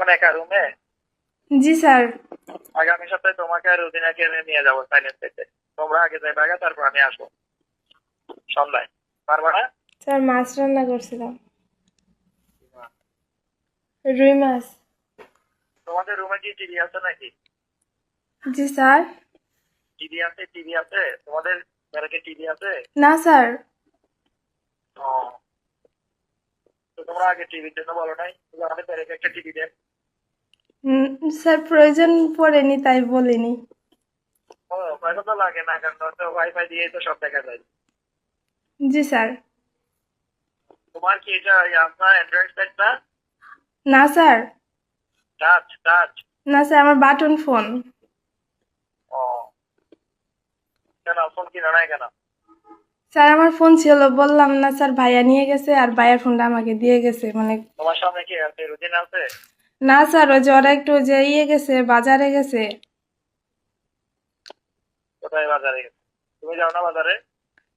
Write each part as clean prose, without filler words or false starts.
এখন একা রুমে? জি স্যার। আগামী সপ্তাহে তোমাকে আর রুদিনাকে আমি নিয়ে যাবো সাইলেন্স থেকে। তোমরা আগে যাই বাগা, তারপর আমি আসবো সন্ধ্যায়। পারবা না? স্যার মাছ রান্না করছিলাম, রুই মাছ। তোমাদের রুমে কি টিভি আছে নাকি? জি স্যার। টিভি আছে? টিভি আছে তোমাদের ঘরে? টিভি আছে? না স্যার। ও, তো তোমরা আগে টিভির জন্য বলো নাই যে আমাদের ঘরে একটা টিভি দেন? স্যার প্রয়োজন পড়েনি তাই বলিনি। ও, পয়সা তো লাগে না, কারণ তো ওয়াইফাই দিয়েই তো সব দেখা যায়। জি স্যার। তোমার কি এটা আপনার অ্যান্ড্রয়েড সেট না? না স্যার। Touch touch? না স্যার, আমার বাটন ফোন। ও, কেন ফোন কিনো নাই কেন? স্যার আমার ফোন ছিল, বললাম না স্যার, ভাইয়া নিয়ে গেছে আর ভাইয়ার ফোনটা আমাকে দিয়ে গেছে মানে। তোমার সামনে কি আছে, রুদিনা আছে? না স্যার, ওই যে ওরা একটু যে গেছে, বাজারে গেছে। কোথায় বাজারে গেছে? তুমি যাও না বাজারে?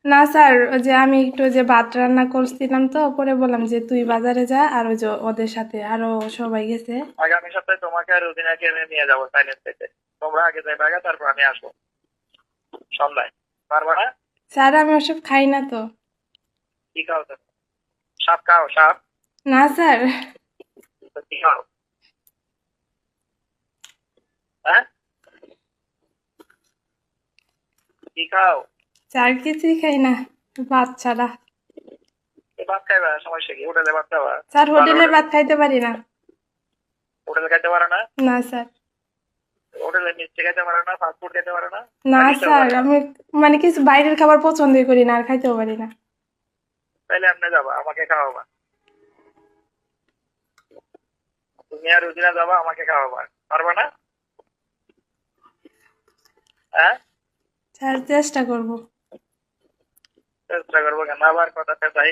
না স্যার, ওই যে আমি একটু যে ভাত রান্না করছিলাম তো, পরে বললাম যে তুই বাজারে যা, আর ওই যে ওদের সাথে আরো সবাই গেছে। আগামী সপ্তাহে তোমাকে আর রুদিনাকে আমি নিয়ে যাবো সাইলেন্স থেকে। তোমরা আগে যাই বাগা, তারপর আমি আসবো সন্ধ্যায়। পারবা না? স্যার আমি ওসব খাই না তো। কি খাও তুমি? সাপ খাও? সাপ? না স্যার। তো কি খাও? হ্যাঁ, কি খাও? স্যার কিছুই খাই না, ভাত ছাড়া। এই ভাত খাইবা, সমস্যা কি? হোটেলে ভাত খাবা? স্যার ভালো হোটেলের হোটেলে। ভাত খাইতে পারি না। হোটেলে খাইতে পারো না? না স্যার। হোটেলে মিষ্টি খাইতে পারো না? ফাস্ট ফুড খেতে পারো না? না কিছুও স্যার, পারো না? আমি মানে কিছু বাইরের খাবার পছন্দই করি না আর খাইতেও পারি না। তাইলে আপনি যাবা, আমাকে খাওয়াবা। তুমি আর রুদিনা যাবা, আমাকে খাওয়াবা। পারবা না? হ্যাঁ, স্যার চেষ্টা করব। চেষ্টা করবো কেন? আবার কথা পেঁচাই,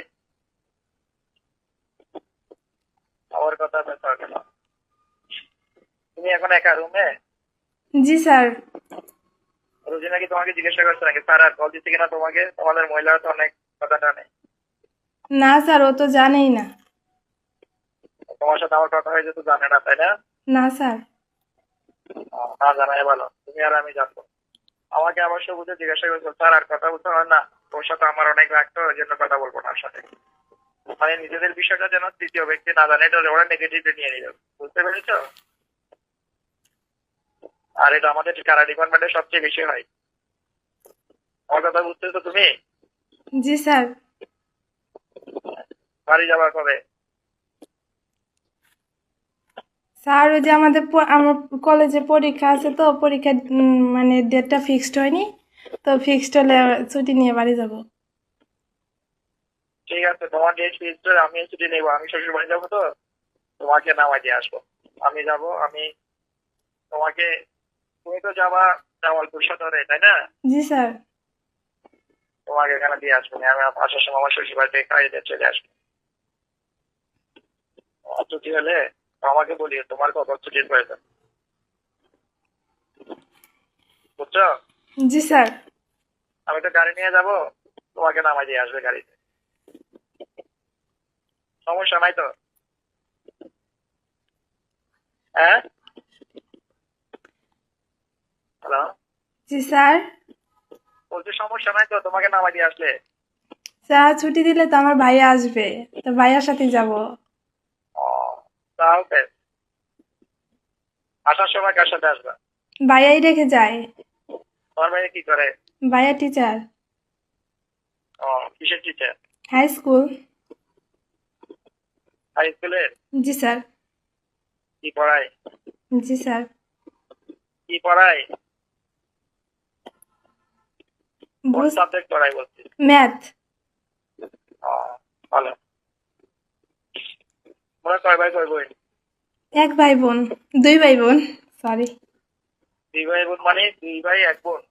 আবার কথা পেঁচাও কেন? তুমি এখন একা রুমে? জি স্যার। রুজিনা কি তোমাকে জিজ্ঞাসা করছে নাকি স্যার আর কল দিচ্ছে কিনা তোমাকে? তোমাদের মহিলারা তো অনেক কথা জানে। না স্যার, ও তো জানেই না। তোমার সাথে আমার কথা হয়েছে তো জানে না, তাই না? না স্যার। না জানাই ভালো, তুমি আর আমি জানবো। আমাকে অবশ্য বুঝে জিজ্ঞাসা করছো স্যার আর কথা বলতে হয় না? তোর সাথে আমার অনেক রাখতো, ওই জন্য কথা বলবো না ওর সাথে। মানে নিজেদের বিষয়টা যেন তৃতীয় ব্যক্তি না জানে, এটা ওরা নেগেটিভলি নিয়ে নিল। বুঝতে পেরেছো? আর এটা আমাদের কারা ডিপার্টমেন্টে সবচেয়ে বেশি হয়। আমার কথা বুঝতেছো তুমি? জি স্যার। বাড়ি যাবা কবে? স্যার ওই যে আমার কলেজে পরীক্ষা আছে তো, পরীক্ষা মানে ডেটটা ফিক্সড হয়নি, তো ফিক্সড হলে ছুটি নিয়ে বাড়ি যাব। ঠিক আছে, তোমার ডেট ফিক্সড, আমি ছুটি নেবো, আমি শ্বশুর বাড়ি যাবো তো, তোমাকে নামাই দিয়ে আসবো। আমি যাব, আমি তোমাকে, তুমি তো যাবা জামালপুর সদরে, তাই না? জি স্যার। তোমাকে এখানে দিয়ে আসবো, আমি আসার সময় আমার শ্বশুর বাড়ি থেকে খাইয়ে দিয়ে চলে আসবো। ছুটি হলে আমাকে বলিও তোমার কখন ছুটির প্রয়োজন। বুঝছো? জি স্যার। আমি তো গাড়ি নিয়ে যাব, তোমাকে নামাই দিয়ে আসবে গাড়িতে। সমস্যা নাই তো? হ্যাঁ, হ্যালো, জি স্যার। বলছি সমস্যা নাই তো তোমাকে নামাই দিয়ে আসলে? স্যার ছুটি দিলে তো আমার ভাইয়া আসবে, তো ভাইয়ার সাথে যাব। ও, তাও বেশ। আসার সময় কার সাথে আসবা? ভাইয়াই রেখে যায়। তোমার মেয়ে কি করে? ভাইয়া টিচার। ও, কিসের টিচার? High school. হাই স্কুলের? জি স্যার। কি পড়ায়? জি স্যার। কি পড়ায়? কোন বুঝ সাবজেক্ট পড়ায় বলছি? ম্যাথ। ও, ভালো। তোমরা কয় ভাই কয় বোন? এক ভাই বোন, দুই ভাই বোন, সরি। দুই ভাই বোন মানে দুই ভাই এক বোন?